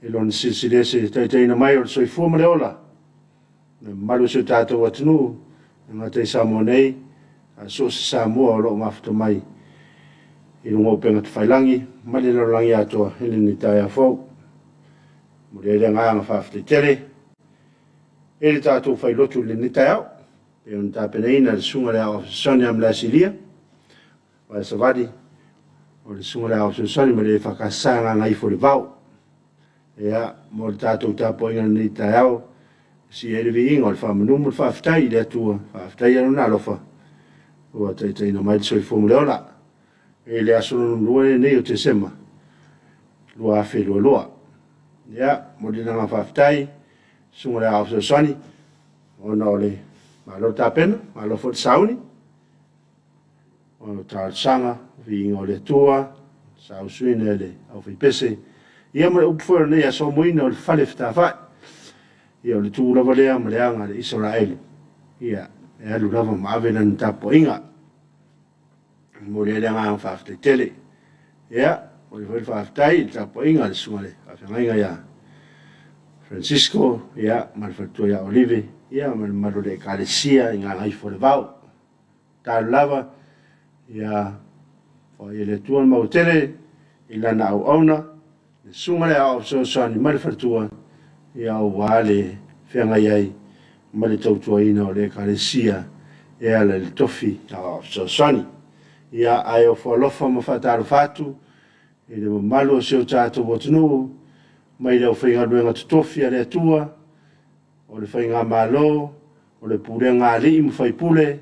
lon silsilese taitaina mai o le soifua ma le ola na malu se tatou atunu nga te Samoa nei so se Samoa o loo mafuta mai i lunga upenga te whailangi ma le lalangi atoa hele ni tai a fau mo le anga anga whafte tele e le tatou whailotu le ni tai au pe on tapena ina le sunga le au soni am la silia wa savadi o le sunga le au soni ma le whakasanga ngai fo le vau ia mo le tatou tapo inga ni tai au si e le vi inga le whamanumu le whaftai le atua whaftai anu na lofa ua taitaina mai le soifua mo le ola e le asono lua nei o te sema lua afe lua lua ia mo le nanga whaftai sunga le au soni ona o le malo tapena malo fo sauni o tal sanga vi inga o le tua sau suine le au pese ia mo le upfo nei aso moina o le fale fitafai ia o le tū lava lea ma le anga le Israel ia e alu lava ma avena ni tapo inga mo le anga whaftai tele ia o le whaftai le tapo inga le sunga le whawhenga ia Francisco ia ma le whatua ia Olive ia ma le maro le Kalesia inga ngai fo le vau tālu lava ia o ia le tuan mau tele i lana au auna le sunga le au soani ma le whatua ia o wale whianga iai ma le tautua ina o le Kalesia ia le tofi au soani ia ai o whalofa ma whataru whatu i le malu o seo tātou wotunu mai leo whainga ruenga tutofi a le atua o le whainga malo o le purenga ali mu whaipule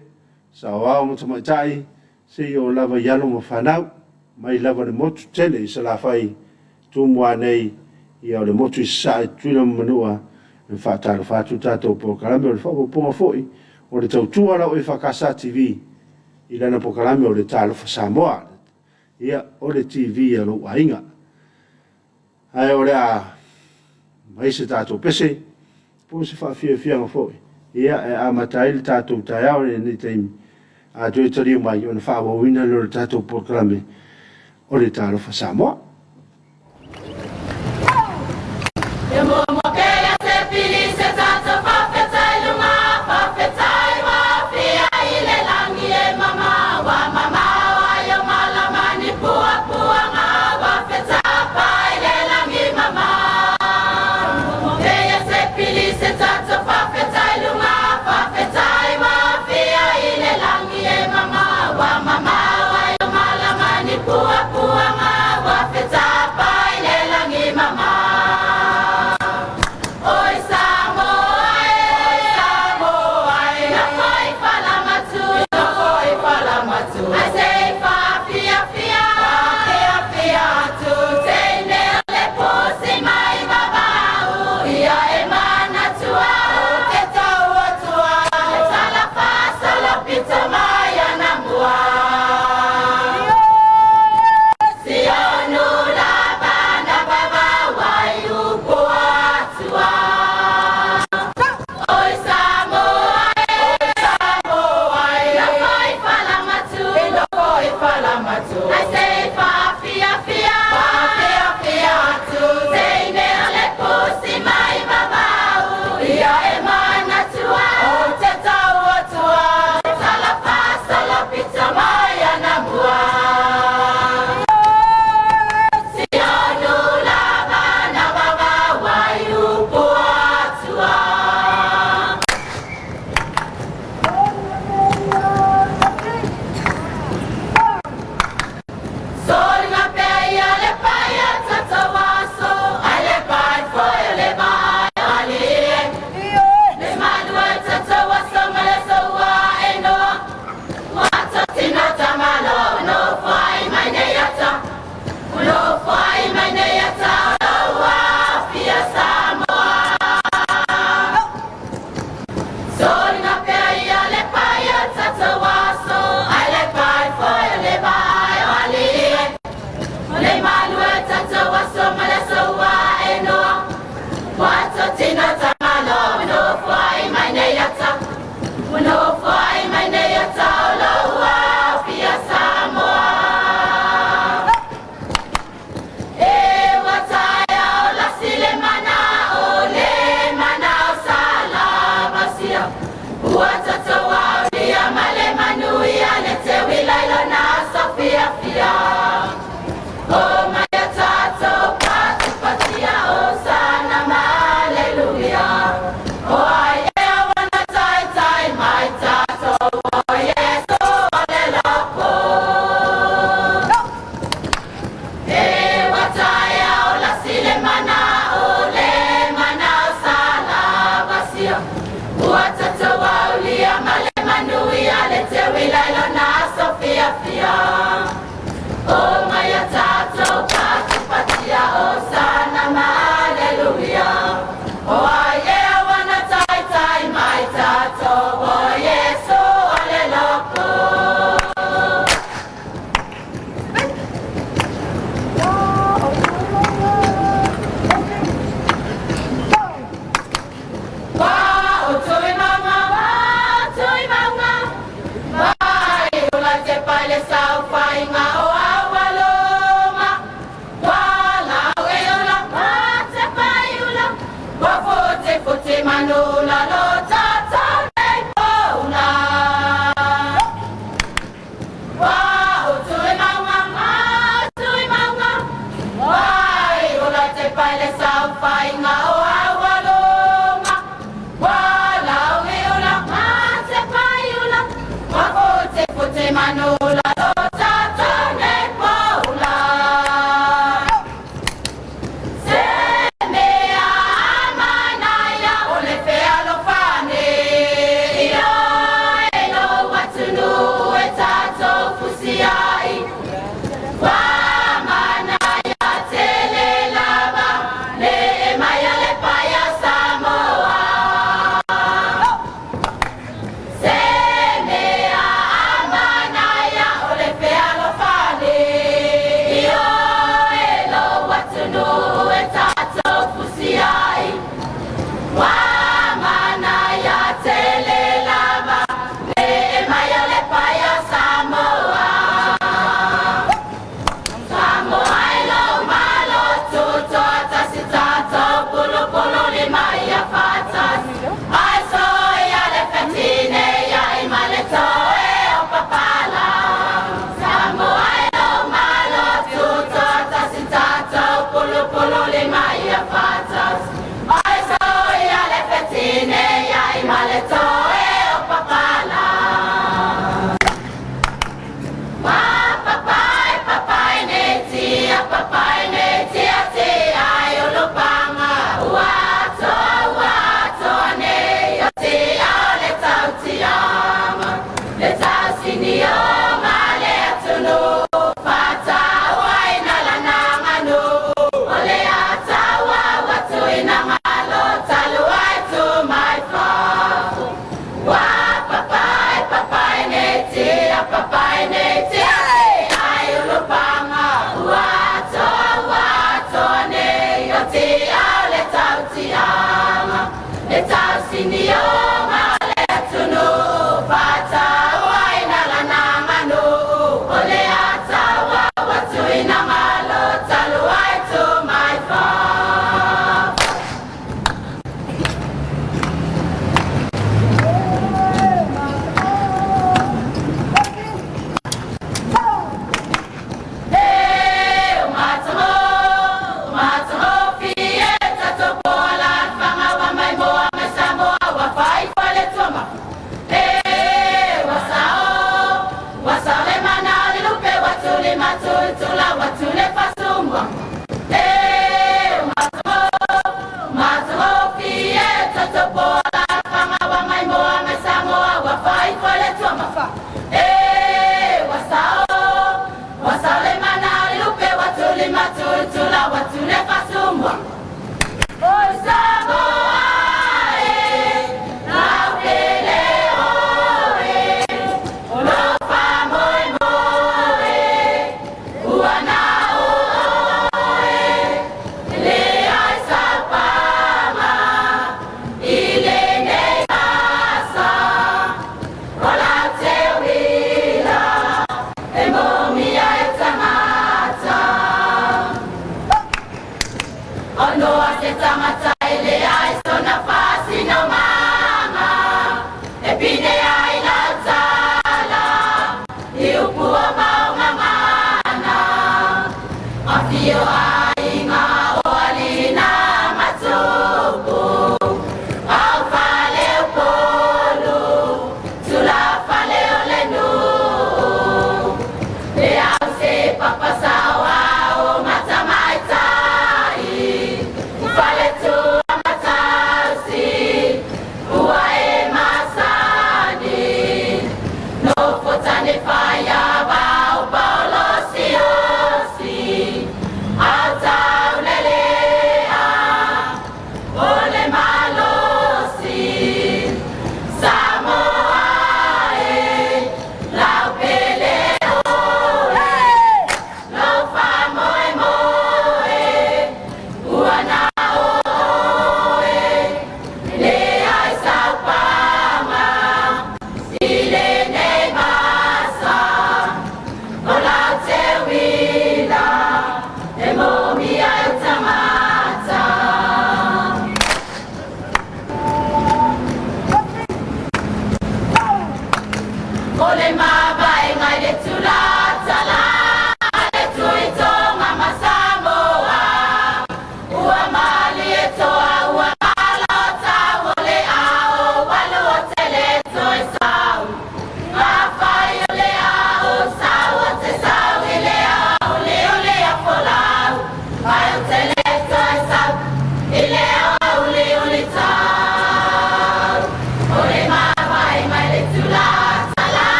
sa wao mo tamaitai se o lava yalo mo whanau mai lava le motu tele i sa la whai tumua nei ia o le motu i sa i tuina manua e whataru whatu tātou po karame o le whapoponga foi o le tautua lau e whakasa TV i lana po karame o le talofa Samoa ia o le TV a lo ainga ai o le a mai se tātou pese po se whawhiawhianga foi ia e a matai le tātou tai au le ni teimi a doi tari mai o na whawawina lo le tātou po karame o le talofa Samoa. Pua pua nga wa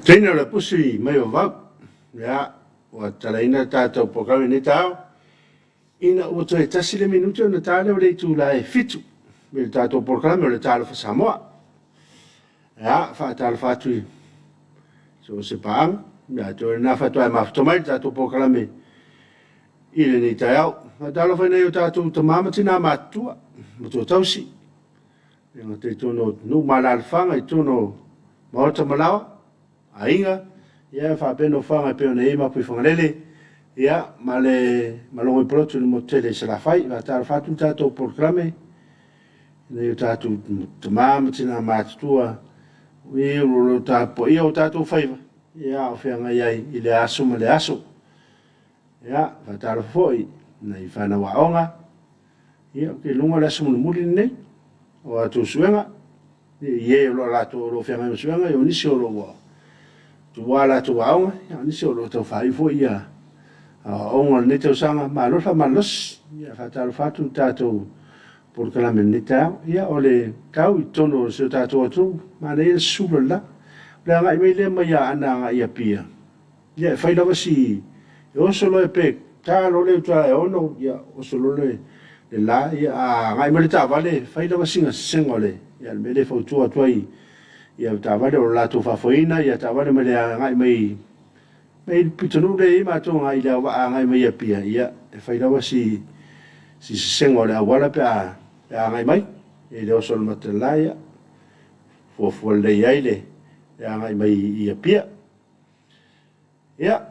Tēnā la pusi mai o vau, ia, ua talaina tātou pokawe ni tāo, ina ua toi tasi le minuti o na tāle o le itu la e fitu, me le tātou pokawe o le tāle fa Samoa. Ia, wha tāle whātui, so se paang, ia, toi na whatua e mawhatomai tātou pokawe ile ni tau talo fa nei o tatu te mama tina matua mo to tausi nga te tono no malal fanga i tono maota malawa ainga ia fa peno fanga pe nei ma pu fanga lele ia male malongo proto mo tele se la fai va tar fatu tatu programe nei o tatu te mama tina matua we lo ta po io tatu fai ia o fanga ia ile aso male aso ia va tar foi nei fana waonga ia ke lunga la sumu muli nei o atu suenga ie lo la to lo fenga suenga yo ni sio lo wa tu wala tu waonga ya ni sio lo to fai foi ia onga ne te sanga ma lo fa malos ia fa tar fatu tato por que la menita ia ole kau i tono se tato atu ma le super la la ngai me le ma ya ana ia pia ia fai la si yo solo e pe ta lo le tra ono ya o solo le la ya ngai me ta vale fai da singa sengole ya me le fo tu atoi ya ta vale o la tu fa foina ya ta vale me le ngai me pitonu le ma to ngai la wa ngai me ya pia ya fai da si sengole a wala pe a ngai mai e le o solo matela ya fo le ya ile ya ngai me ya pia ya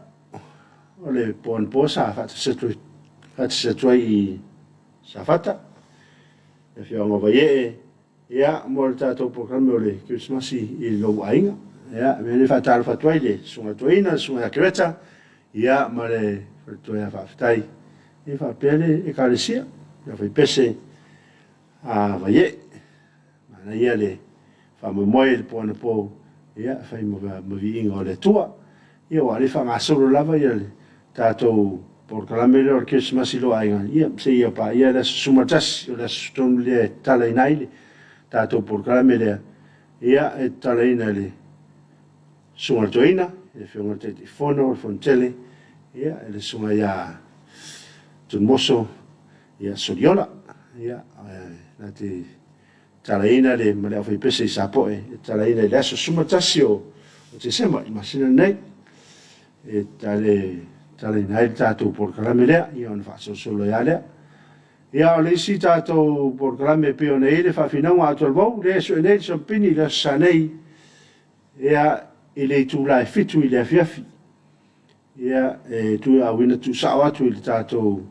ole pon posa fa se tui sa fata e fio ngo ye ya mo tato programa ole Christmas i lo ainga ya me le fatal fa tuile sunga tuina sunga kreta ya mare fa tuia fa ftai e fa pele e kalesia ya fa pese a va ye mana ye le fa mo moel pon po ya fa mo vi ingo le tua io ali fa ma solo lava ye tato por calamere or Christmas lo ainga ia se ia pa ia la sumatas la stonle talainaile tato por calamere ia e talainaile sumartoina e fionga te fono fontele ia le sunga ia tun moso ia soriola ia na te talainaile ma le fa pese sapo e talainaile la sumatasio o te sema imagina nei e tale nai tato por calamere ia on fa solo ia ia le si tato por calamere pe on ele fa fina wa to bo le so nei so pini la sanei ia ile tu la fitu ile fiafi ia tu a wina tu sa wa tu ile tato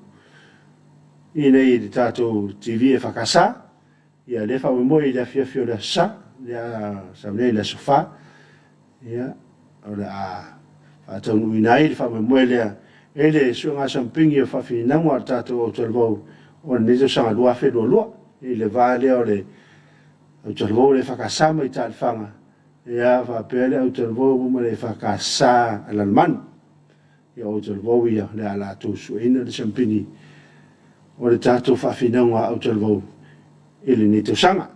ile tato tv e fa casa ia le fa mo ile fiafi o sa ia sa le sofa ia ora atau nuinai fa me moelea ele suanga sampingi fa fina mo tato o tolvo o nizo sanga lua fe lo ele vale ole o tolvo le fa kasama i tal fanga ia fa pele o tolvo mo le fa kasa alalman ia o tolvo ia le ala tu suina le sampingi o le tato fa fina mo o tolvo ele ni to sanga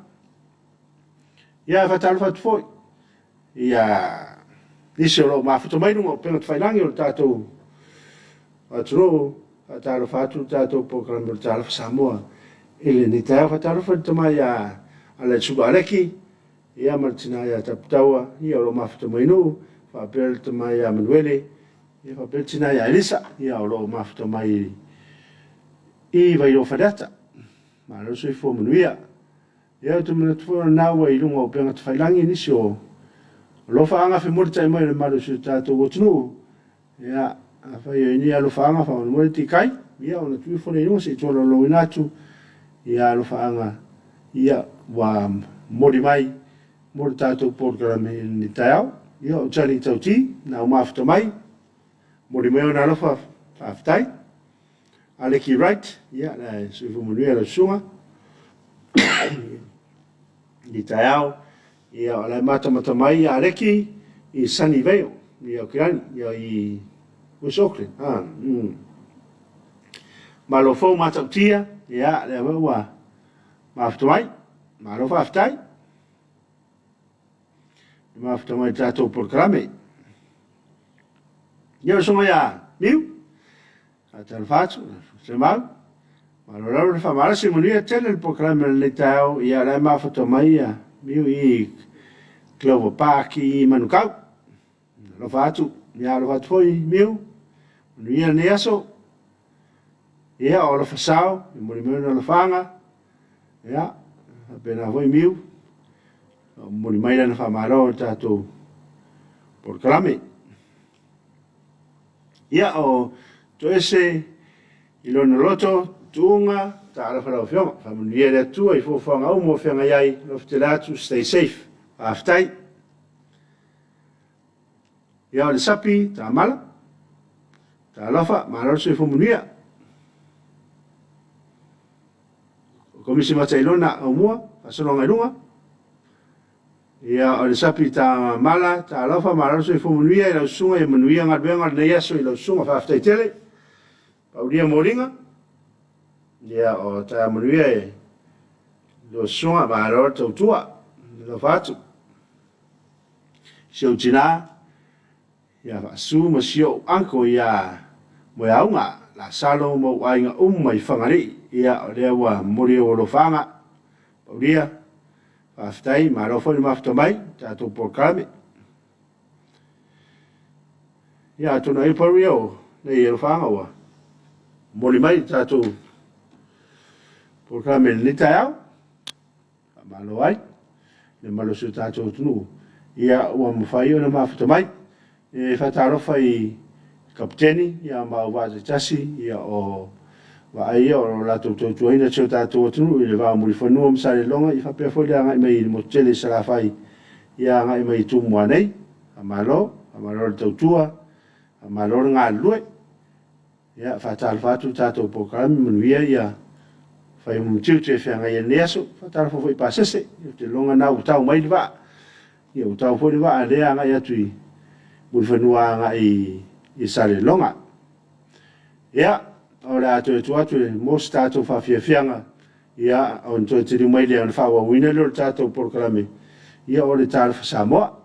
ia fa tal fa foi ia Isi o ma futo mai nungo pena tfailangi o tato atro ataro fatu tato program o tato Samoa ele ni tato fataro fatu mai a ala tsuba aleki ia martina ia taptawa ia o ma futo mai nu fa pel mai a Manuele ia fa pel tina ia Elisa ia o ma futo mai I vai o fadata ma lo sui fo manuia ia tu mana tfo na wa I lungo pena tfailangi ni sio lo faanga fe morta mai le malu su tato wotnu ya fa yo ni lo faanga fa mo ti kai ya ona tu fo le no se to lo inatu ya lo faanga ya wa mori mai morta to programa ni tao ya o chali tauti na ma after mai mori mai ona lo fa aftai aleki right ya la su fo mo le sunga ni tao ia o le mata mai a reki I Sunnyvale ia o kirani ia I West Auckland ma lo fo mata tia ia le wa ma after mai ma lo fa aftai ma after mai tato programe ia so ia miu a tal fatu se mal ma lo fa mala se mo ia tele il programe le tao ia le ma after mai ia miu I Clover Park I Manukau. Lo fatu, ia lo fatu foi miu. Ia ne aso. ia o le fasao i mo le mena le fanga ia pena voi miu mo le mai na fa maro tato por klame ia o to ese i lona loto tunga ta ala fala fioma fa mo ia le tu i fo fanga o mo fanga yai no ftelatu stay safe aftai ia le sapi ta mala ta lafa maro se fo munia komisi matailona o mua asolonga lunga ia o le sapi ta mala ta lafa maro se fo munia i la sunga i manuia ngabenga le yaso i la sunga fa aftai tele paulia moringa ia o ta manuia e lo sunga maro tautua lo fatu sio tina ia fa su ma sio anko ia mo aunga la salo mo ainga mai fangari ia o le wa mori o lo fanga paulia aftai maro fo ma aftomai ta to porkame ia to no iporio le ia fanga wa mori mai ta to porkame ni tao malo ai le malo su ta to tu ia wa mo fai ona ma aftomai e fa ta ro fai kapteni ia ma wa tasi ia o wa ai o la to ina che ta to tu le va mo fo no sa le longa i fa pe fo le nga mai mo tele sa fai ia nga mai tu mo nei amalo to tua amalo nga lue ia fa ta fa tu ta to po ka mi ia fai mo tiu che fa nga ia neso fa ta fo i pasese te longa na u ta mai va ia u ta fo le va le nga ia tu mo fo no nga i sa le longa ia ora to mo stato fa fianga ia on to te mai le on fa wa wina le tato por kalame ia ora tal fa samo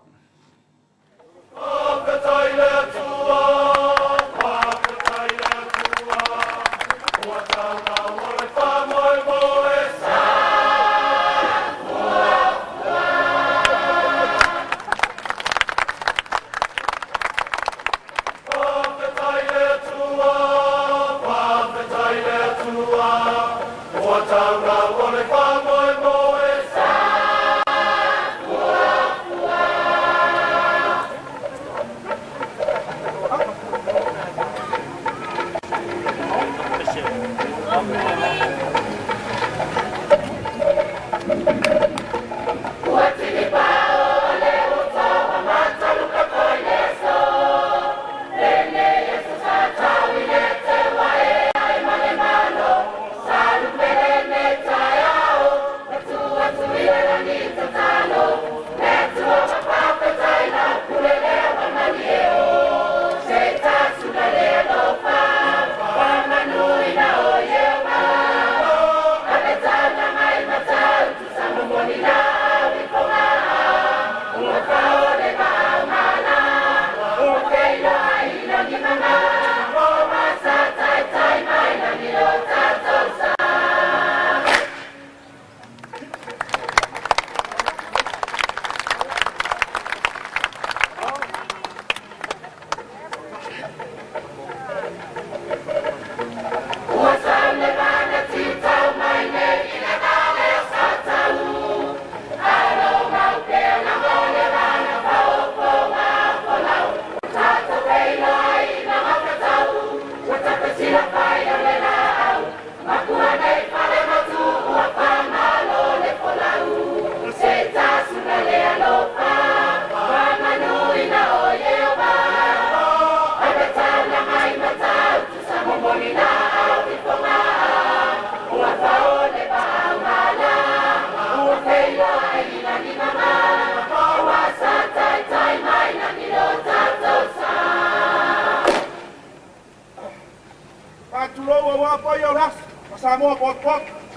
Samoa pot. Samoa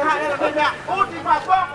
hanya nak kerja. Ultima bang.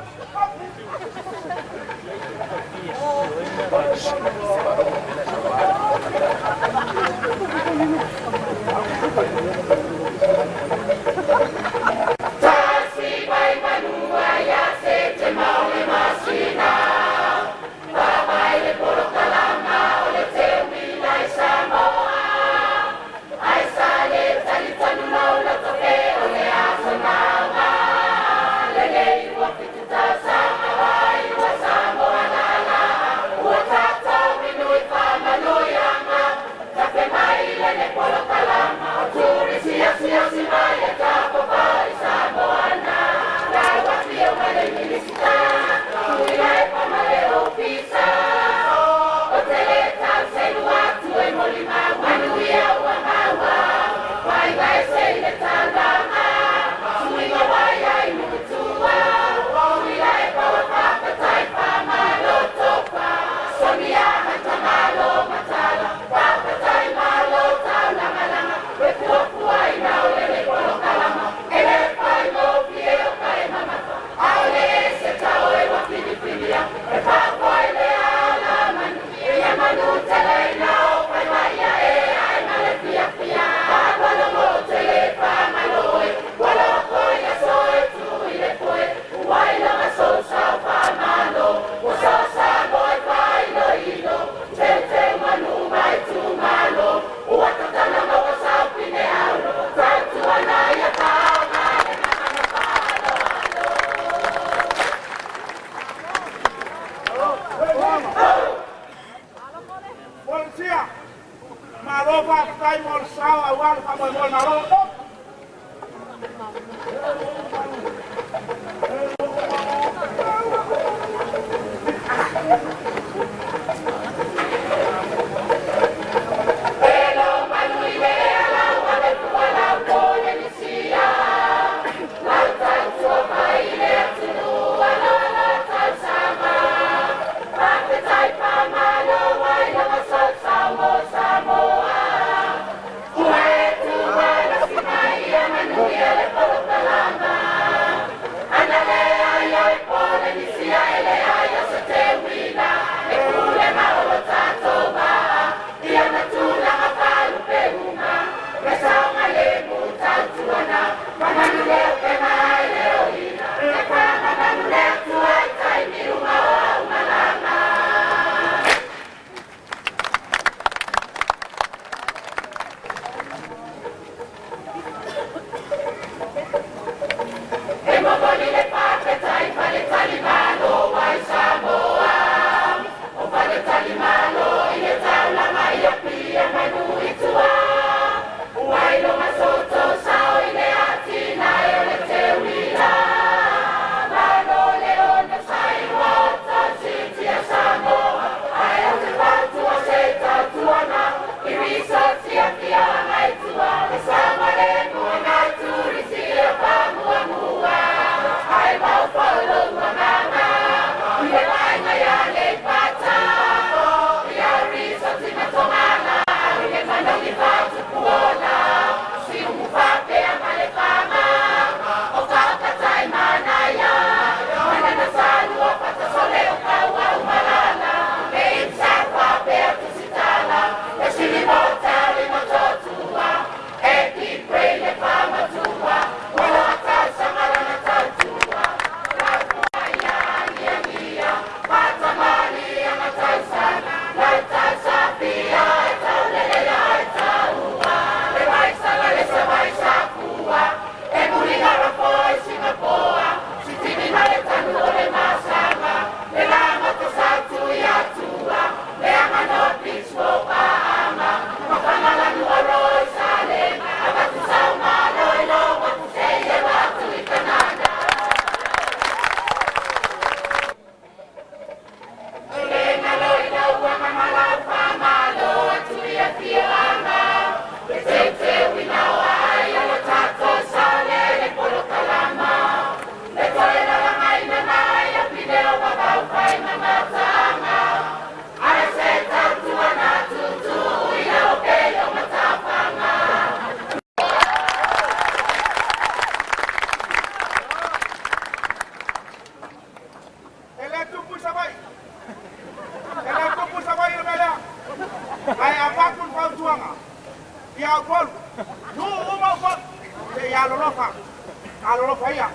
Kalau lo fai ya.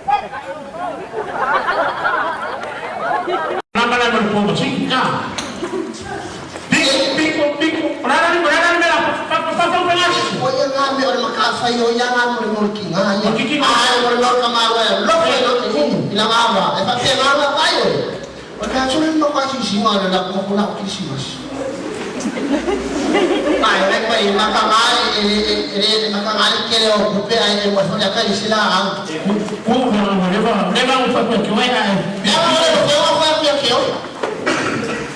Nama nama lupa macam ni. Big. Berada ni lah. Apa penas? O yang ngambil orang makasa yo yang ngambil orang kinga. Orang kamawa, lo fai lo ini. Ilang ama. Tapi yang ama tayo. Pagka sulit mo kasi sima na lang mo na kisimas. Ay, makangali kaya o bupe ay waso niya kayo sila ang. Never upat mo ay. Never upat mo.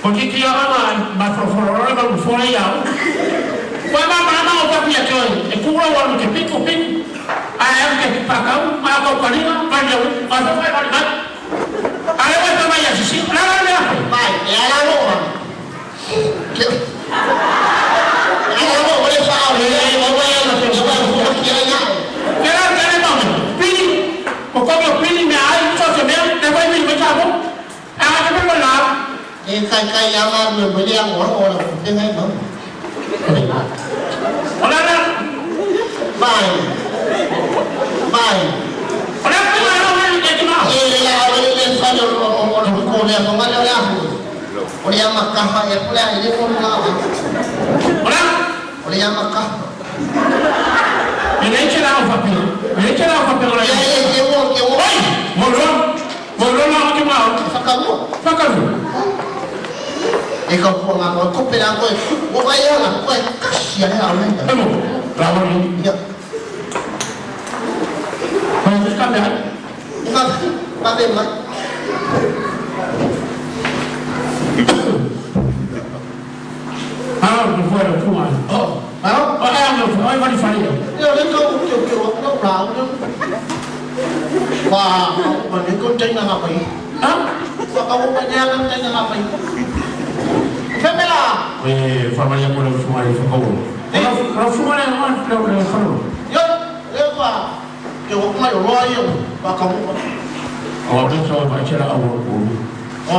Porque que eu mas professor não foi eu. Foi uma outra coisa que é pura o que pico. Aí eu que pagar uma cocaína, mas eu vai vai. Aí eu vou mais assim, não. Vai, ela não. Ela não vai falar, eu vou Pini, o como eu pini me aí só se mesmo, depois me vai bom. Ah, eu vou lá. Kaya yaman mo beli ang orang tingay mo. Wala na. Bye. Wala ka na ito na. Ile sa orang ko niya pamalo lang. O yang Makkah ya pula ini pun na. Wala. O yang Makkah. Ini cerah apa? Wala. Kewo. Oi, Molo na ako mau. Sakamu. Ikaw po nga ko pila ko. O kaya nga ko kasya na ako. Ano? Lawan ni. Ya. Ano ka ba? Pabe ma. Não foi o Fuman. Olha o faria. Eu nem que não bravo. Wah, mình có tranh là ngọc ấy. Hả? Và có một nhà đang tranh là ngọc ấy. Thế mới là. Famanya ko ng Fuman sa ko. Kalau Fuman naman, kalau Yun ba? Kiểu cũng là rồi yêu và có một. Ako din sa mga sila award ko.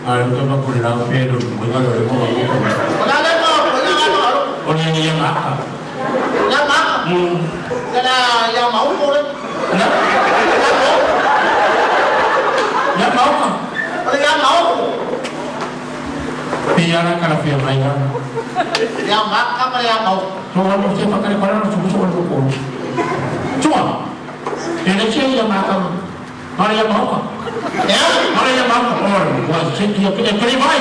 Ano ka ba ko lang pero mga lolo ko ako. Wala na mo. O niya maka. Yang mắc. Cái là yang máu cô đấy. Yang mau ka? Yang máu. Piyara ka na piya maya. Yang mắc ka yang máu. So ano siya pagkakala na sumusunod ko. Cuma. Ini siya yang maka. Mana yang mau ka? Ya. Mana yang mau ka? Or was siya kaya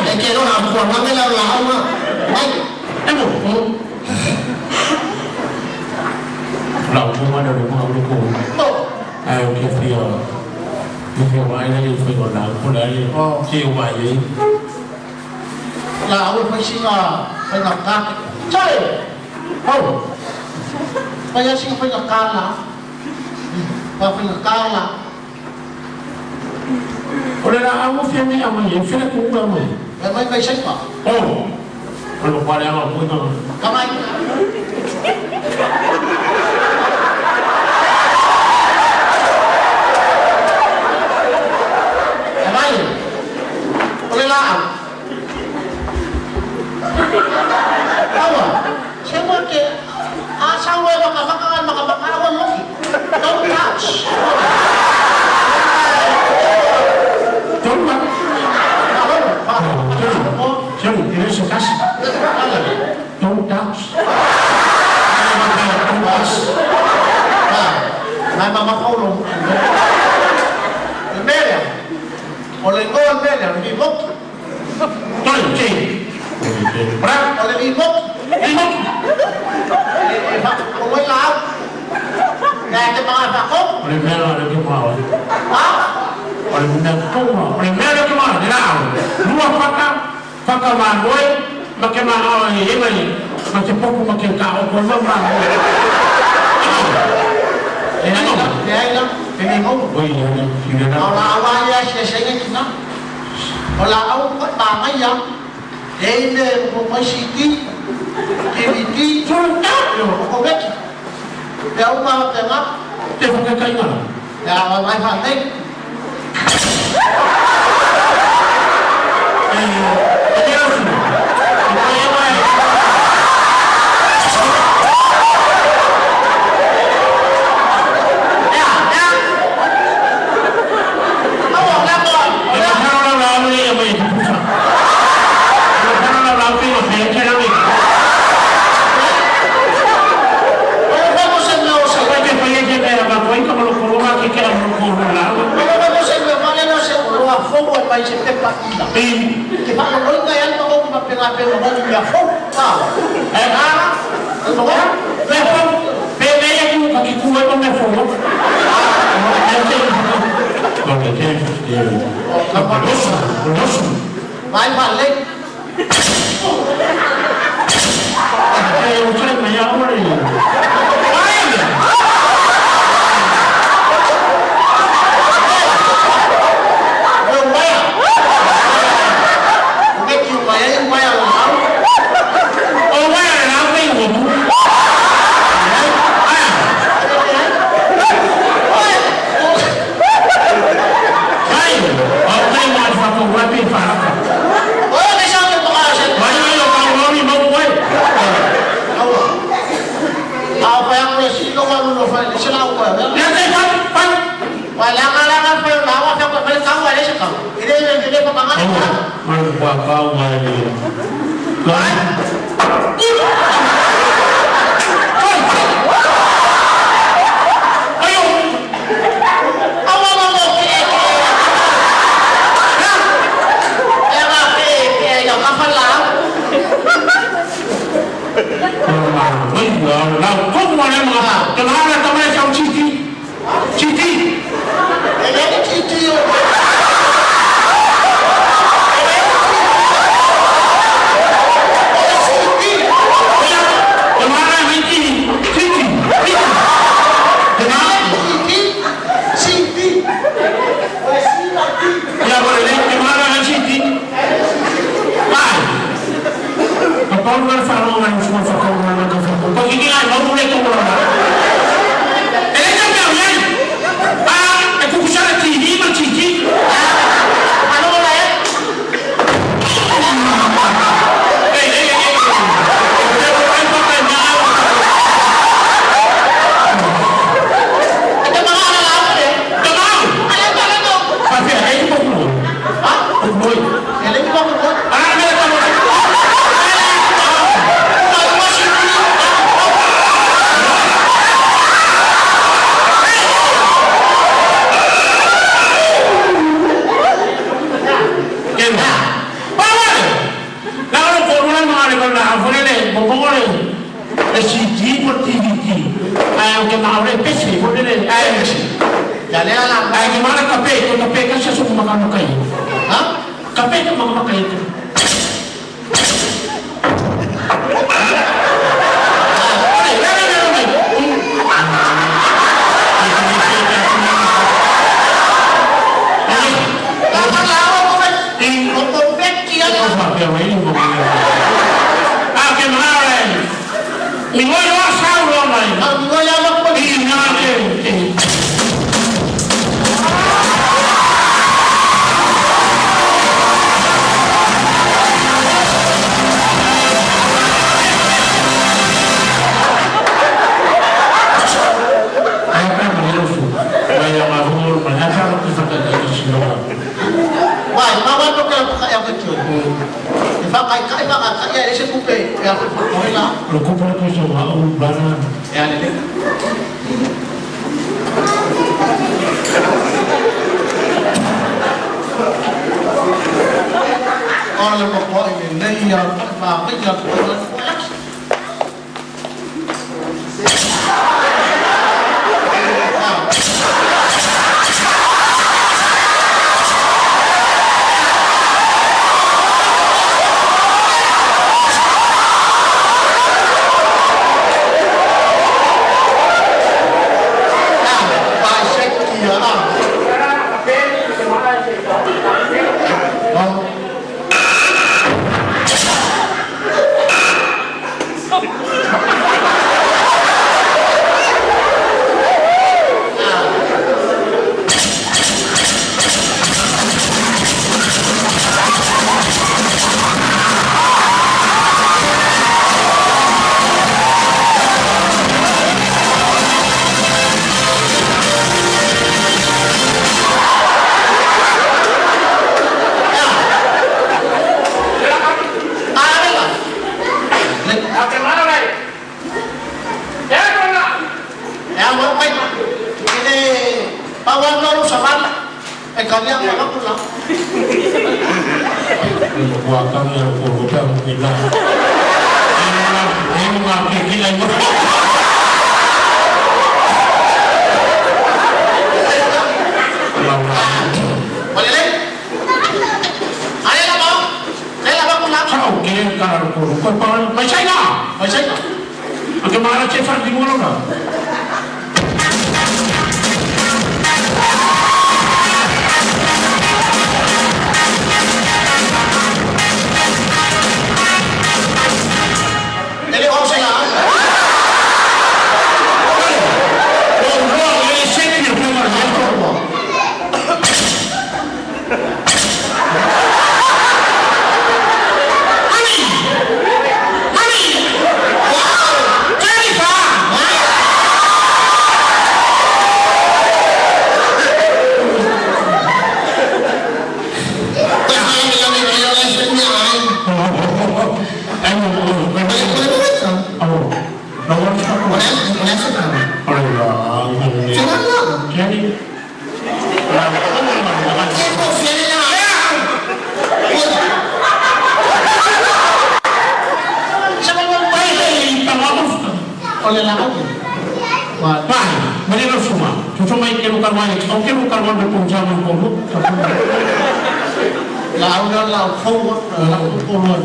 Để kia nó làm còn nó mới làm mà. Anh. Ano? Lalu mana ada rumah aku? Ayo kita dia mai ni phải gọi là cô lại chiều mai vậy Là ông phải xin là phải gặp ca. Trời. Không. Bây giờ xin phải gặp ca là. Và phải gặp ca là. Oleh lah aku film ni apa yang film aku bukan ni. Mấy sách mà. Kalau pada yang aku tu. Cảm ơn. Cảm ơn. Oleh lah. Tahu tak? Siapa ke? Asal we makabakawan mo. Don't touch. Don't touch. Jangan, ini sekasih. Don't touch. Don't touch. May mamakaulo. Media. Oleh gol media, ibok. Tuan, cik. Berang oleh ibok. Ibok. Ibok, oleh laut. Nggak ada mengapa kok. Oleh mana ada kemau? Hah? Oleh mana kemau? Oleh mana kemau? Dilau. Dua fakar mandoi, makan mau ini, macam pokok makan kau, kau memang. Ini mau. Oh iya, iya. Kalau awalnya saya kita, kalau awal buat bangai yang, ini bukan siti, kiri, Sudah. bukan bet. Dia mau tengah, Dia pakai kain mana? ya awal fantai. Ini harus. Ke pa ko ka yan to ko mapila-pila mo niya po. Vai balik. Pawang loro sama kalian apa pulang? buat kami yang kurang kita. Ini makin gila ini. Boleh leh? Ayah apa? Saya apa pun nak? Okey, kalau kurang, macam mana? Bagaimana cakap di mana? Jadi orang saya. Lao không có lao cô luôn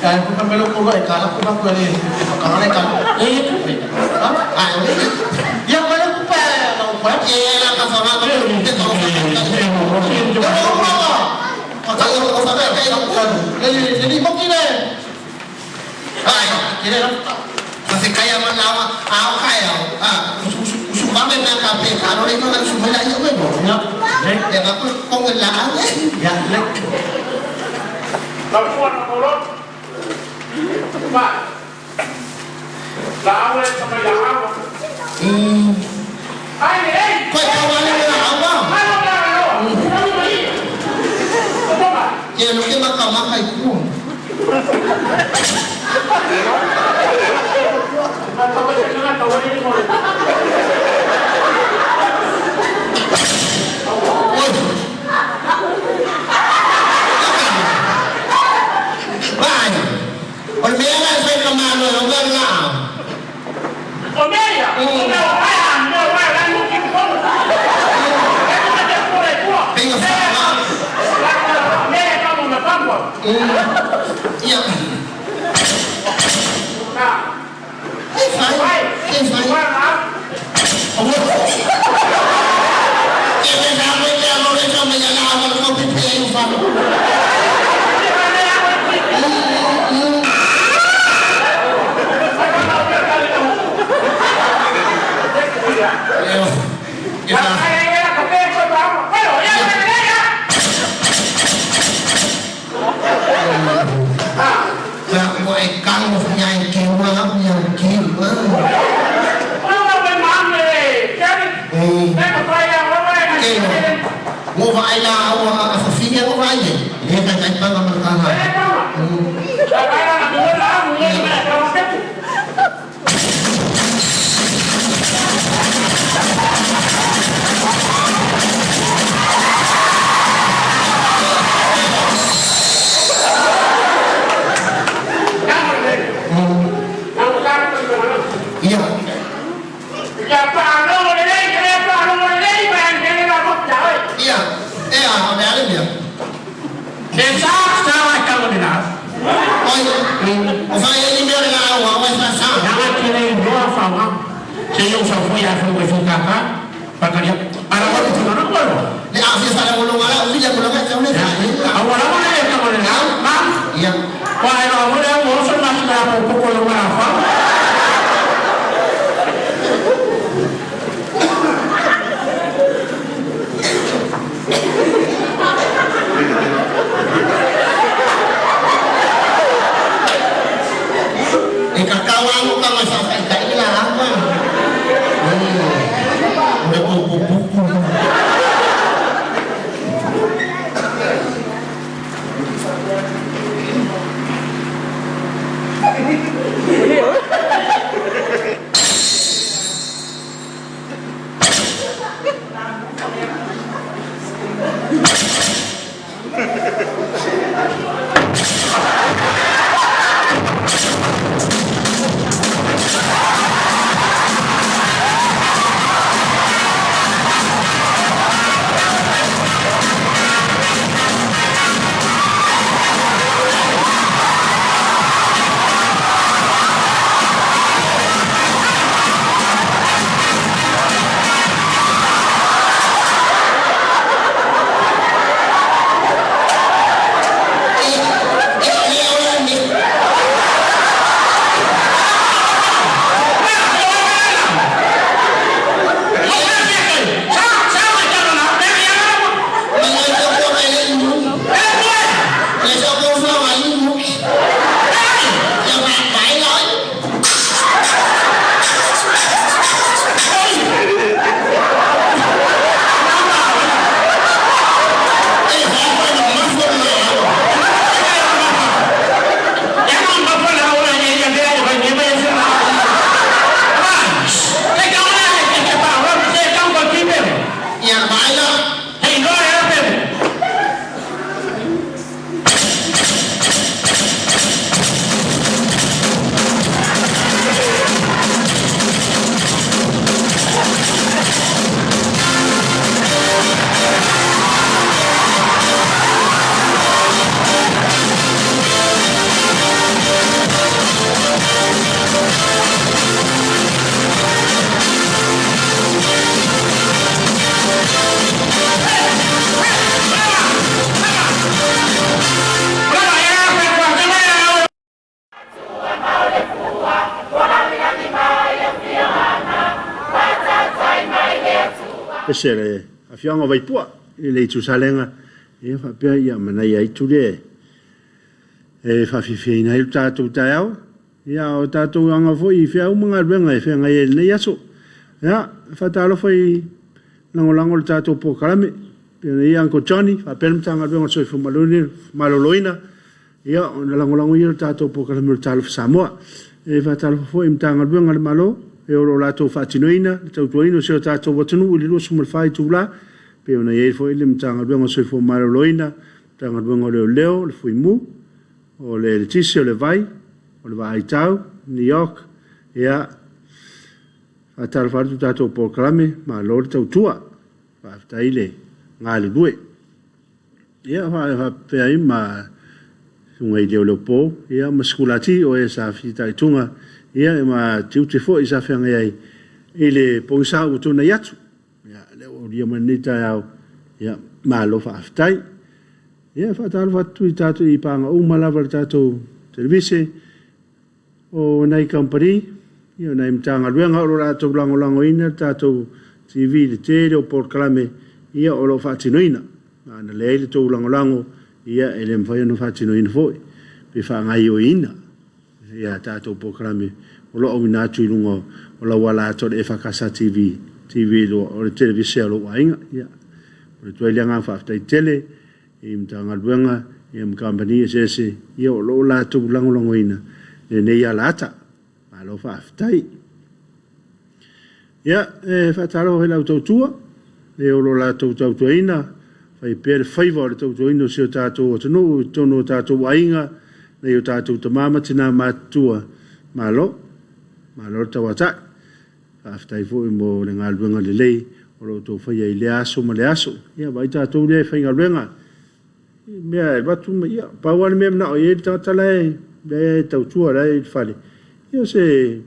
cái cũng không có vậy cả là cũng không quên đi cả nó này cả đấy đó ai đấy giờ mới nó cũng phải đầu khóa chè là cả sao nó cái đầu họ chắc là có phải cái đầu cần cái đi bốc cái này ai cái này nó masih kaya man lao áo kaya su ba men nang kape ka no ito nang sumala yo mo ya ya ako kung wala ya Lakukan mulut, Pak. Lawan sama yang apa? Ayo, kau kawan yang apa? Ya, lu ke makan itu. Olmea saya kemana? Enggak lah. Olmea ya? Tengok sama. Olmea kamu nak apa? Iya. Nah, Saya. Kita sampai dia boleh sampai jalan awal kopi teh sama. Mau phải là phi nhé có phải gì? Hiện tại cảnh bắt mình ta này. Iya. Iya. Apa ada dia? Desa salah kalau dinas. Oh iya. Saya ini dia dengan awak wasa. Jangan kira dua sama. Saya usah punya informasi kakak. Pakai dia. Ada orang itu mana pun. Di afis ada gulung ala, uji jangan gulung macam ni. Awal-awal yang kamu dengar, mak. Iya. Wah, awal yang urusan masih dapat pukul berapa? Kawan muka masyarakat tak ilah apa. Udah buku-buku. pese le afianga vai pua i le tu salenga e fa pe ia mana ia tu le e fa fi na il tatu tau ia o tatu anga foi fi au mga benga e fenga e le yaso ia fa talo foi lango tatu po kalame pe ia ko chani fa pe mtanga benga so fu maloloina ia lango ia tatu po kalame talo Samoa e fa talo foi mtanga benga le malo e o la to fatinoina to toino se tatu watunu li lo sumul fai tula pe ona e foi le mtanga benga so fu maloloina tanga benga le foi mu o le tisi o le vai o le vai tau New York ia a tal fartu tato po klame ma lor tau tua fa taile ngali due ia fa pe ai ma sunga i le po ia maskulati o esa fita tunga ia ma tuti fo isa fenga ai ile po sa u tuna yatu ia le o dia manita ia ma lo fa tai ia fa tal fatu tato i panga o malava tato service o nei company io nei mtanga luenga o rato lango ina tato TV de te o por clame ia o lo fatinoina na le to lango ia ele mfai no fatinoina foi pe fa ngai o ina ia tato por clame o lo ina tu lungo o la wala to e fa casa TV do o televisione lo wainga ia o to ile nga fa tele e mtanga luenga ia company ese ia o lo la to lango ina ne ia lata alo fa aftai ia fa talo he la tua e o la tua ina fai per favor tua ino se tato no tato wainga ne o tato tamama tina matua malo tawata aftai fo mo le ngalwenga le lei o lo to fai ile aso ma le aso ia vai tato le fai ngalwenga me batu ia pa wan me na o ye tatale de tau tua dai fali io se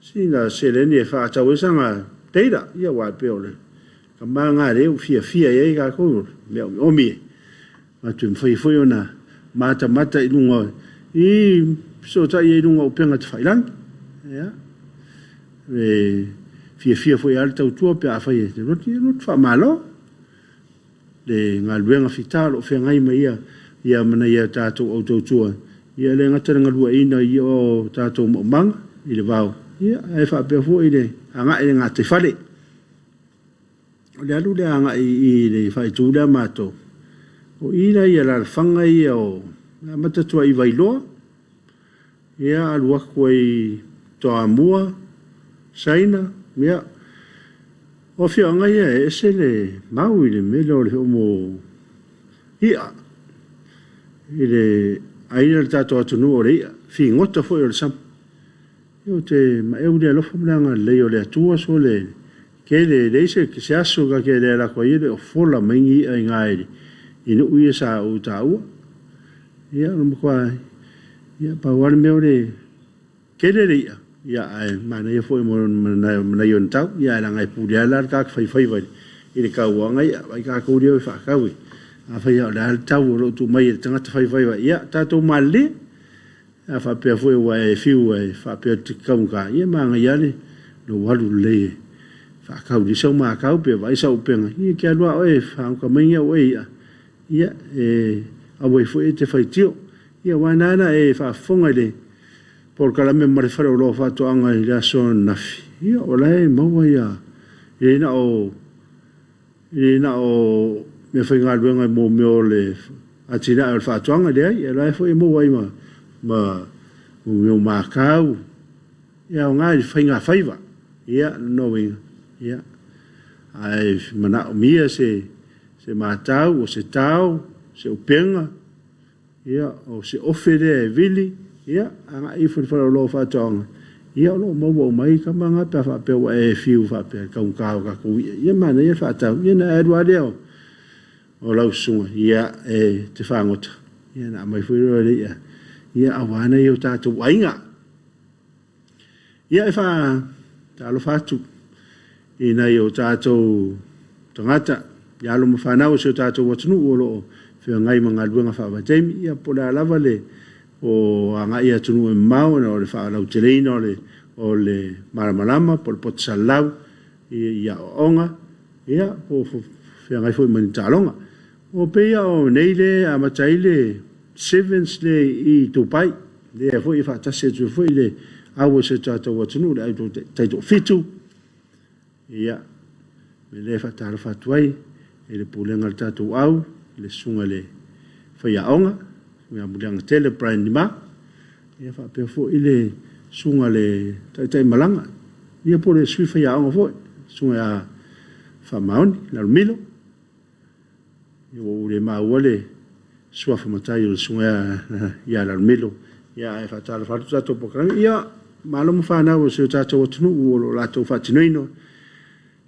sina se le ne fa ta wesanga teira ia wa peole kamanga le fia e ga ko me o mi ma tu foi ona mata i lungo i so ta i lungo penga te failan ia fia foi alta tua pe a fai no fa malo le ngalwenga fitalo fe ngai mai ia mana ia tato o tua ia le ngata ngalua ina ia o tato manga i le vau ia e fa pe fo ile anga ile ngate fale o le alu le anga i le fai tula mato o ina ia la fanga ia o na mata tua i vailo ia alua koi to amua saina ia o fia anga ia ese le mau ile melo le mo ia ile aina tato atunu o rea fi ngota foi o sam io te ma eu le lo famlanga le o le tua so le ke le se que se aso ga ke le la ko ile o fola mengi ai ngai ino uia sa o tau ia no kwa ia pa war me ore ke le ia ai mana ia foi mo na yon tau ia la ngai pu dia la ka fai vai ile ka wa ngai vai ka ko dio fa ka wi a fai la tau ro tu mai tanga te fai ia tato male a fa pe foi wa e fiu e fa pe te kaunga ia manga ia le no walu le fa ka di so ma ka pe vai sa upenga ia ke alua o e fa ka mai ia ia a voi foi te fai tio ia wa nana e fa fonga le por kala me mare fa lo fa to anga ia son nafi ia o le mo ia ina o me fai ngā luenga mo meo le atina al whātuanga lea, ia lai fo e mo wai mo meo mākau, ia o ngā fai ngā whaiva, ia no winga, ia ai mana o mia se mātau, o se tau, se upenga, ia o se ofe lea e vili, ia a ngā ifu whara lo whātuanga, ia o lo maua o mai ka manga pia whapea wa e fiu whapea kaungkao ka kuia, ia mana ia whātau, ia na erua leo, o lau sunga ia e te whangota ia na mai fuiro ia ia awana i o tātou wainga ia e wha tālo whātu i nei o tātou tangata ia alo mawhanau se o tātou watunu o loo whia ngai mga luenga whawa teimi ia pola lava le o anga ia tunu e mau na o le whaalau teleina o le maramalama po le potasalau ia o onga ia po fe ngai foi man talonga o pe o nei le a matai le sevens le I tupai le foi fa ta se tu foi le awo se tata wa tunu le ai tai to fitu ia me le fa ta fa tuai e le pulenga tatu au le sunga le foi a onga me amulang tele prime ma ia fa pe foi le sunga le tai malanga ia po le sui foi a onga foi sunga fa maoni la milo o le mauale sua fa matai o sunga ia la milo ia e fa tala fa tatu pokang ia malo mo fa na o se tatu o tunu o la to fa tinoino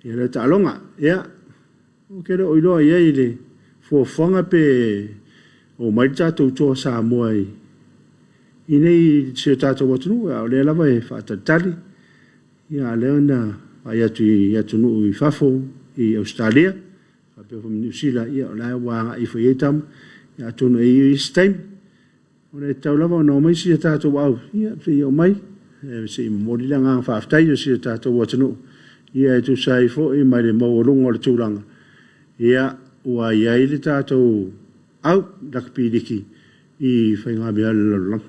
ia le talonga ia o kere o ilo ia ile fo fonga pe o mai tatu to sa moi inei se tatu o tunu o le lava e fa tali ia le ona ia tu no I fafo I Australia pe from New Zealand ia la wa I foi tam ia tonu e stem ona tau lava no mai si tatu au ia pe o mai se mori langa fa aftai o si tatu o tunu ia tu sai fo I mai le mo longo le tulanga ia wa ia I le tatu au dakpidiki I whainga mea lalong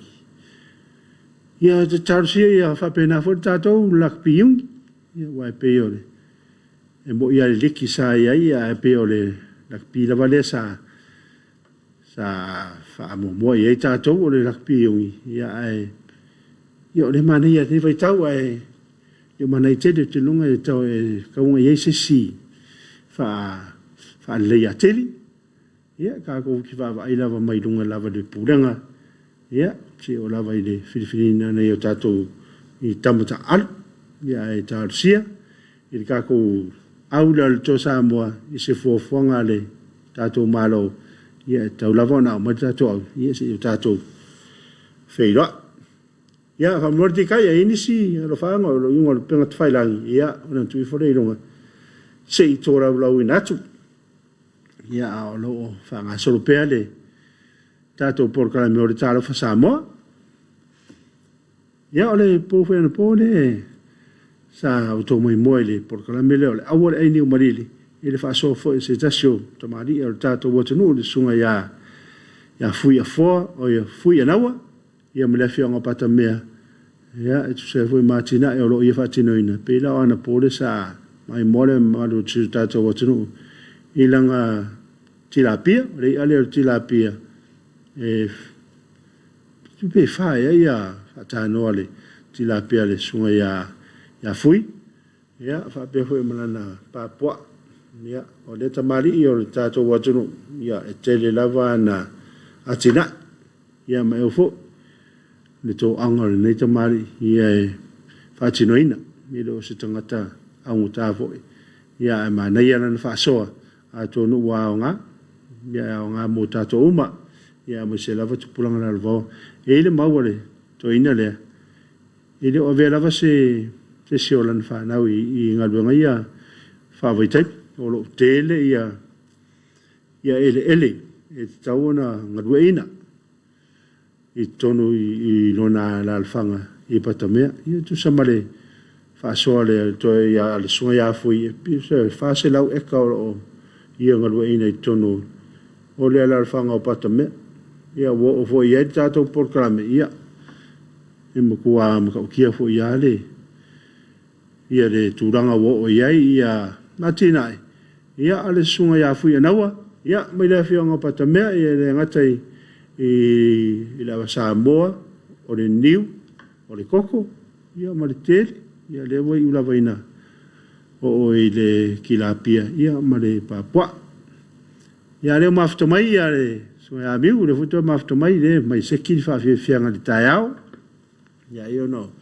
ia te tarsia ia whapena fo tatu lakpiyung ia wa pe o le e mo ia le liki sa ia e pe o le lakpi lava le sa fa mo ia tatu o le lakpiyung ia ai ia le mana ia te vai tau ai ia mana I te lunga e tau e kaunga ia se si fa le ia teli ia ka ko ki va ai lava mai lunga lava de puranga ia se o lava I le filifilina nei o tatu I tamata al ia e tarsia I ka ko aula le tosa moa I se fuafuanga le tatu malo ia tau lava na o tatu ia se o tatu feira ia fa morti kai e inisi lo fa ngo lo yungo penga tfailang ia ona tu fo le longa se I tora lo inatu ia o lo fa nga solo pele tatu por kala me ori talo fa samo ia ole po fe no pole sa auto moi moile por kala me le awol ai ni umarili ele fa so fo se tasio tomari o tatu wo tunu le sunga ya fui a fo o ya fui a nawa ia me le fio nga pata mea ia e tu se foi matina e o lo ia fa tinoina pe la ona pole sa mai mole malu tu tatu wo tunu ilanga tilapia le ale tilapia e tu pe fa ia fa no ale tilapia le sunga ya fui ia fa pe foi malana pa po ia o le tamari o le tatu wa tunu ia e tele lava na atina ia mai o fo le to anga le tamari ia fa tinoina mi lo se tangata au ta fo ia ma na ia na fa so a to no wa nga ia nga mo tato uma ia mo se lava tu pulanga na lvo e le mawale to ina le ele o ve lava se siolan fa na I ngalwenga ia fa vai tai o lo tele ia ele e tauna ngalweina I tonu I lona la alfanga I patamea ia tu samale fa soale to ia le sunga ia fui e fa se lau eka o ia ngalweina I tonu o le ala alfanga o patamea ia wo o fo ia tato por krame ia e mo kua mo kia fo ia le turanga wo o ia matinai ia ale sunga ia fui nawa ia mai le fionga patamea ia le ngatai I la Samoa o le niu o le koko ia ma le tele ia le wai ula vaina o le kilapia ia ma le papua ia le maftomai ia le so ia miu le futo maftomai le mai seki fa fianga le taiao ia io no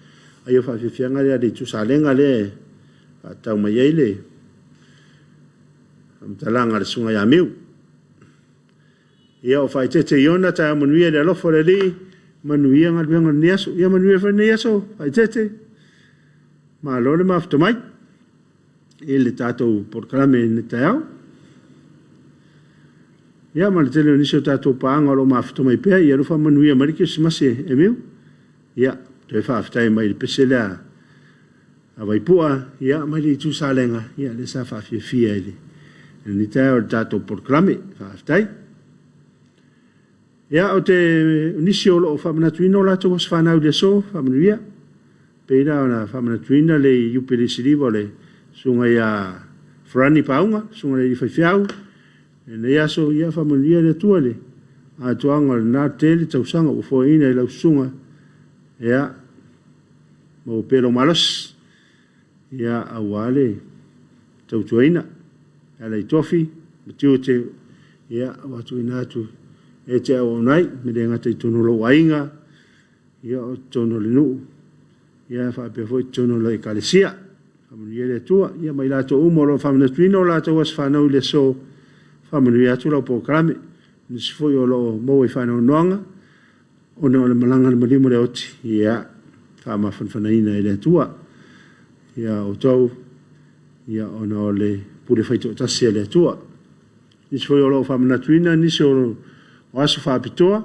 aio fa fianga le tu salenga le atau mai ele am talanga le sunga ia miu ia o fai tete iona ta manuia le alofo le li manuia ngalwenga niaso ia manuia fa niaso fai tete ma lole maftomai ele tato por krame ne taiao ia ma le tele niso tato paanga lo maftomai pe ia lo fa manuia mariki simase e meu ia te fa aftai mai le pesela vai pua ia mai le tu salenga ia le sa fa fia ile ni ta o tato proclame fa tai ia o te nisio lo fa mana tuino la to fa na de so fa manuia peina na fa mana tuina le yupele silivo le sunga ia frani paunga sunga le fa fiau ne ia so ia fa manuia le tuale a tuanga na tele tau sanga o fo ina le sunga ia mo pelo malos ia awale tau tuina ala i tofi tiu te ia watu ina tu e te o nai me le ngata i tono lo wainga ia o tono le nu ia fa pe foi tono lo ekalesia family le tua ia mai la to umo lo family tuino la to was fa no le so family ya tu lo programe ni si foi o lo mo i fa no nonga o no le malanga le malimo le oti ia fa ma fanfana ina le tua ia o tau ia o no le pule faito tasi le tua ni si foi o lo family tuina ni si o aso fa pitoa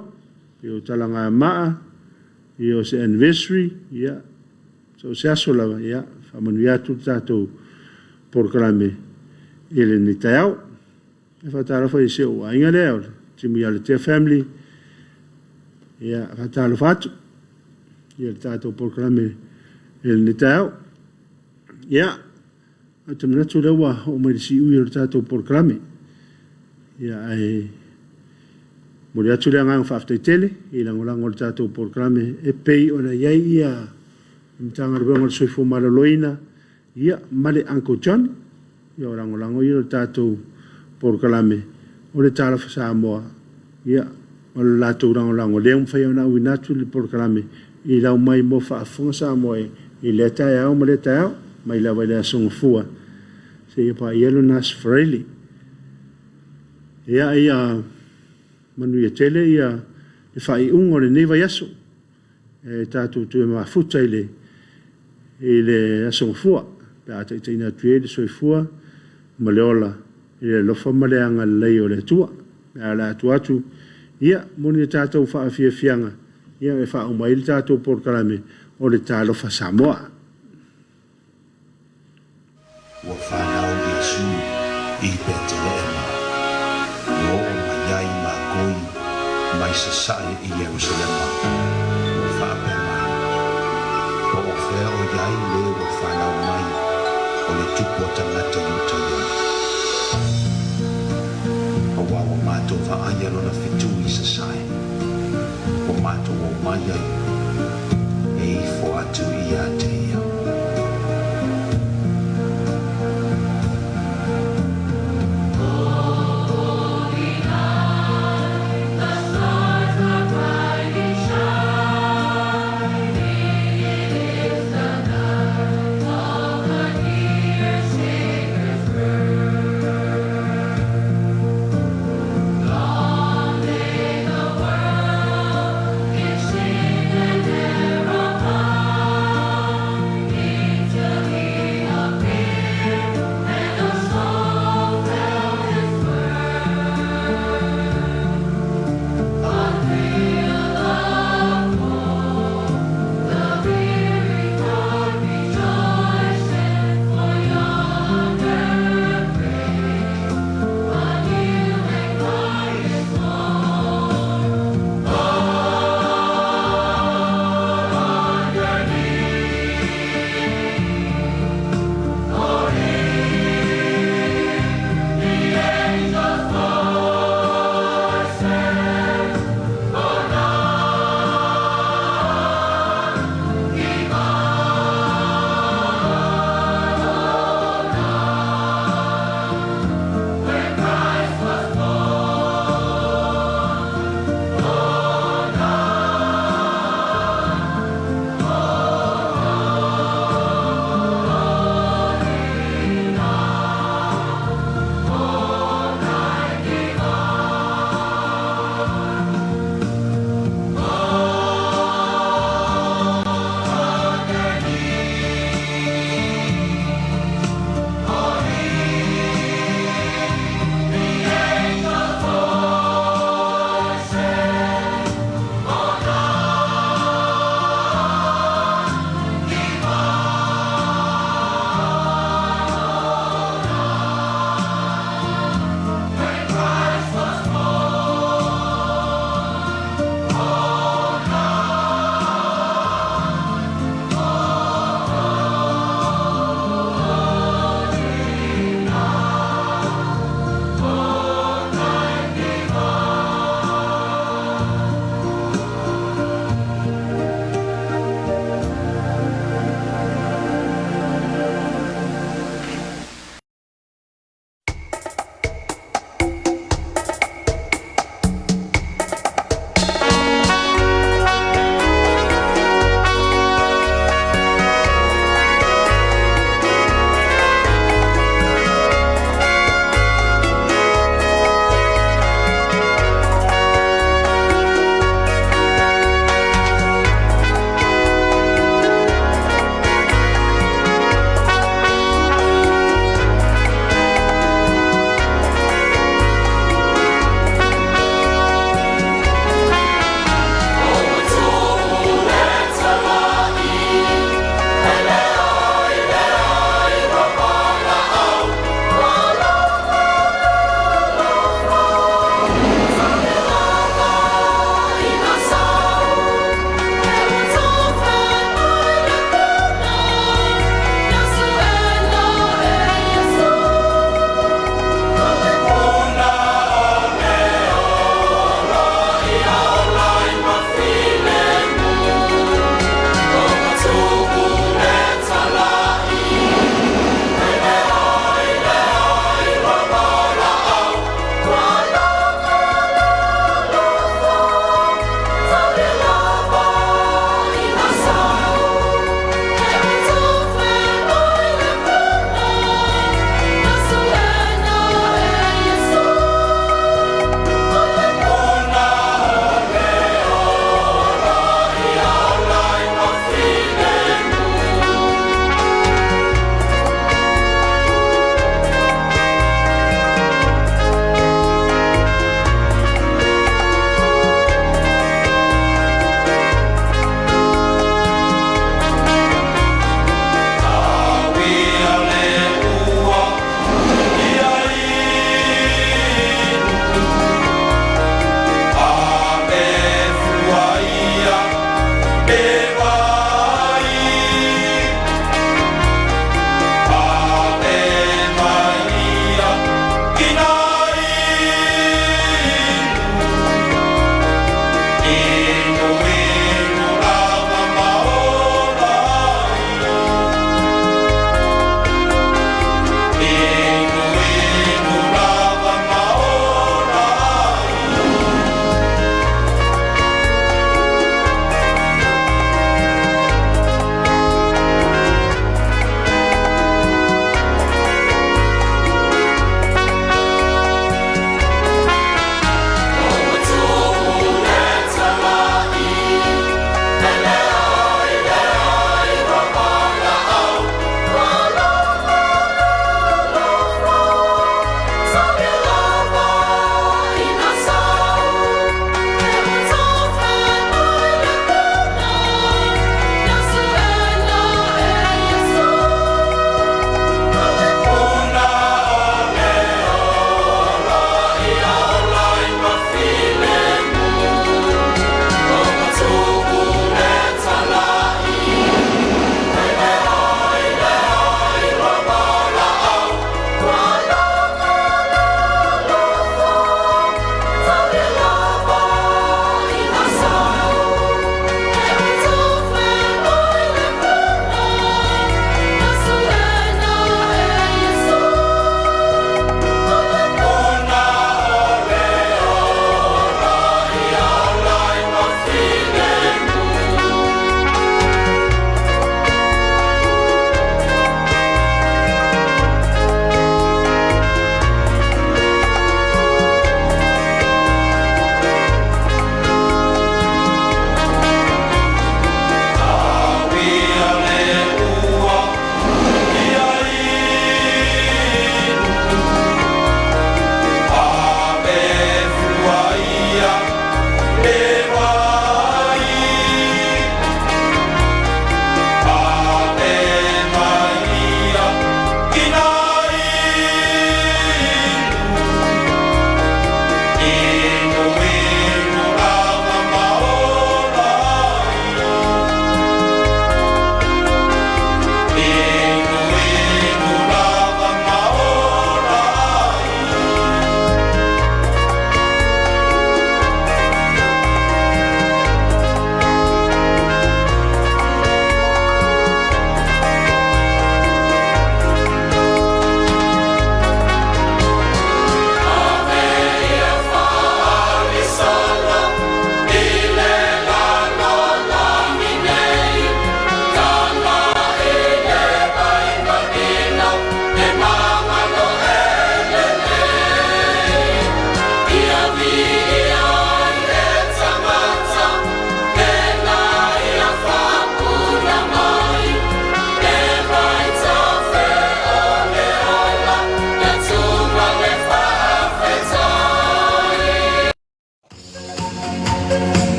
o talanga maa o se anniversary ia so se aso la ia fa manuia tu tato proclame ele ni tau e fa tala fa se o ainga le timi ale te family ia fa tala fatu ia tato proclame ele ni tau ia atamna tu lewa o mai si u il tato proclame ia ai Mori atu le ngang whaftai tele, i langolango le tātou programe, e pei o na iai ia, mtanga rubenga le soifo maraloina, ia male Uncle John, ia o langolango ia le tātou programe, o le tāla fa Samoa, ia o le lātou langolango, lea mwhai o na ui natu le programe, i lau mai mo whaafunga Samoa, i le tai au ma le tai au, mai lawa i le asonga fua, se ia pa ielo nas Freili, ia manu ia tele ia e whai ungo le neva yaso e tātou tu e mafuta i le asong fua pe ata i teina tue le soi fua ma le ola i le lofa ma le anga lei o le tua me ala atu ia moni e tātou wha fia fianga ia e wha umai le tātou porkalame o le tā lofa Samoa Ua whanau Yesu i Betelema o maiai koi mai sa sai i Jerusalema o whaapema o whea o iai le o whanau mai o le tupu o tangata yuta lea o wawa mato whaaya lona fitu i sa sai o mato o mai ai e i fo atu i a te ia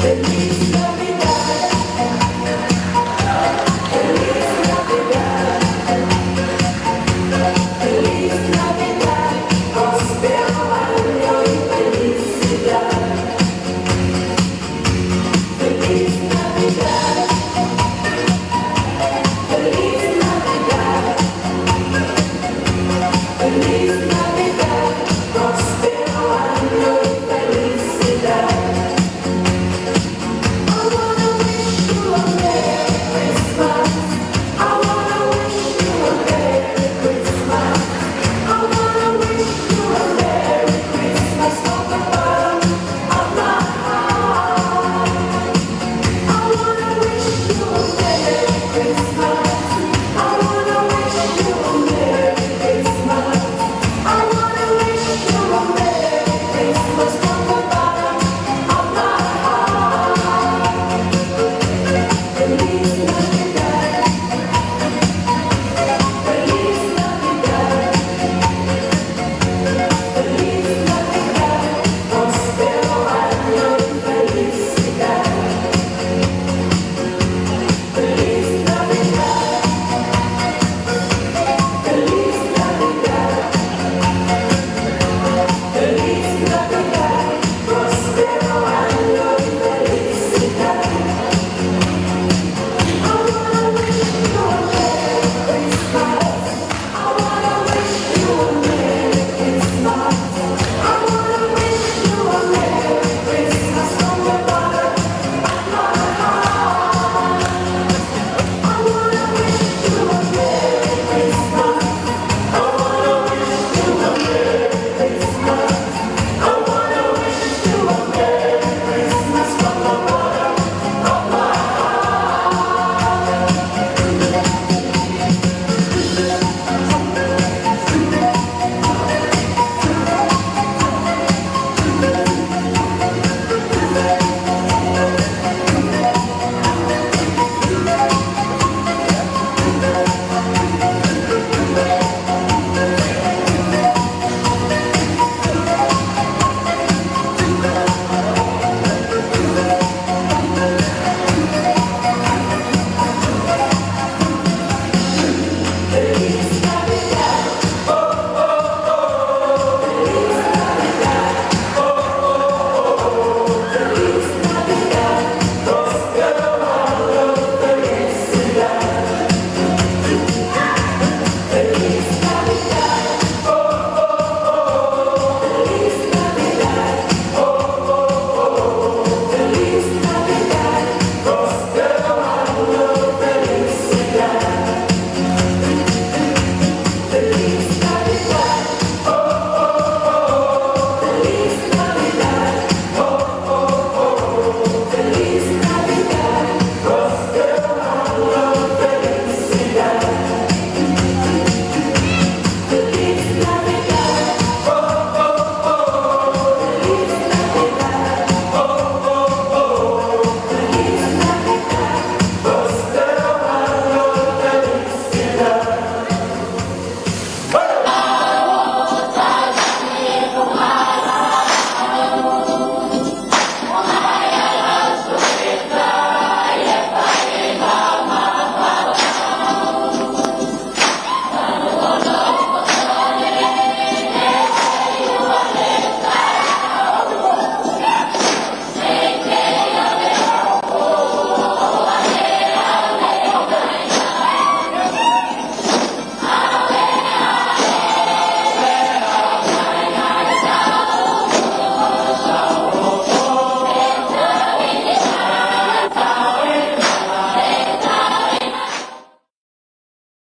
Thank you.